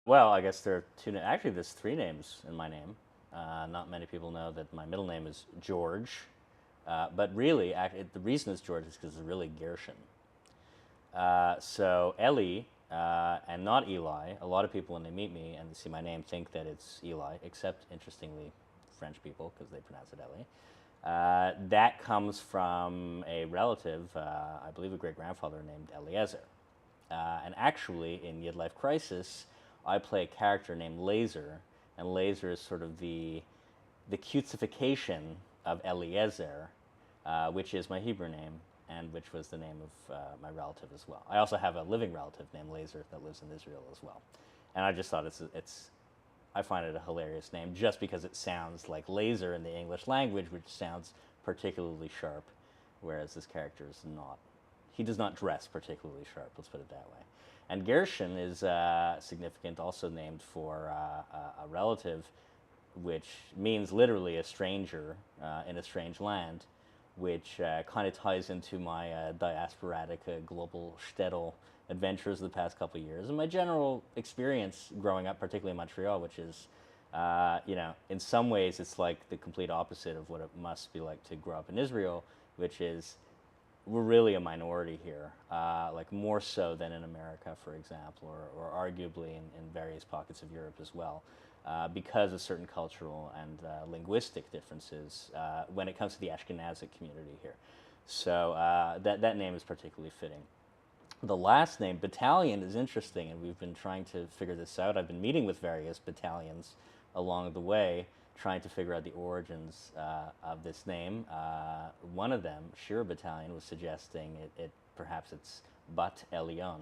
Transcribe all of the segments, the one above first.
Well, I guess there are actually, there's three names in my name. Not many people know that my middle name is George, but really, the reason it's George is because it's really Gershon. So Eli, and not Eli. A lot of people, when they meet me and see my name, think that it's Eli, except, interestingly, French people, because they pronounce it Eli. That comes from a relative, I believe a great grandfather named Eliezer. And actually, in YidLife Crisis, I play a character named Laser, and Laser is sort of the cutesification of Eliezer, which is my Hebrew name, and which was the name of my relative as well. I also have a living relative named Laser that lives in Israel as well, and I just thought I find it a hilarious name just because it sounds like laser in the English language, which sounds particularly sharp, whereas this character is not. He does not dress particularly sharp, let's put it that way. And Gershon is significant, also named for a relative, which means literally a stranger in a strange land, which kind of ties into my diasporatic global shtetl adventures of the past couple of years and my general experience growing up, particularly in Montreal, which is, in some ways it's like the complete opposite of what it must be like to grow up in Israel, which is we're really a minority here, like more so than in America, for example, or arguably in various pockets of Europe as well, because of certain cultural and linguistic differences when it comes to the Ashkenazic community here. So that name is particularly fitting. The last name, Battalion, is interesting, and we've been trying to figure this out. I've been meeting with various battalions along the way, trying to figure out the origins of this name. One of them, Shira Battalion, was suggesting perhaps it's Bat Elyon,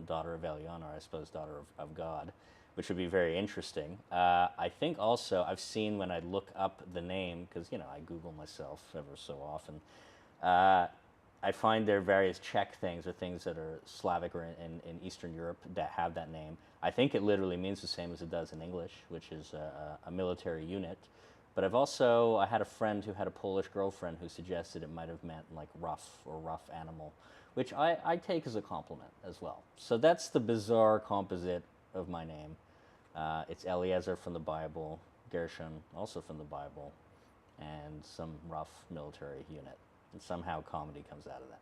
daughter of Elyon, or I suppose daughter of God, which would be very interesting. I think also I've seen when I look up the name, because I Google myself ever so often. I find there are various Czech things or things that are Slavic or in Eastern Europe that have that name. I think it literally means the same as it does in English, which is a military unit. But I had a friend who had a Polish girlfriend who suggested it might have meant like rough or rough animal, which I take as a compliment as well. So that's the bizarre composite of my name. It's Eliezer from the Bible, Gershon also from the Bible, and some rough military unit. And somehow comedy comes out of that.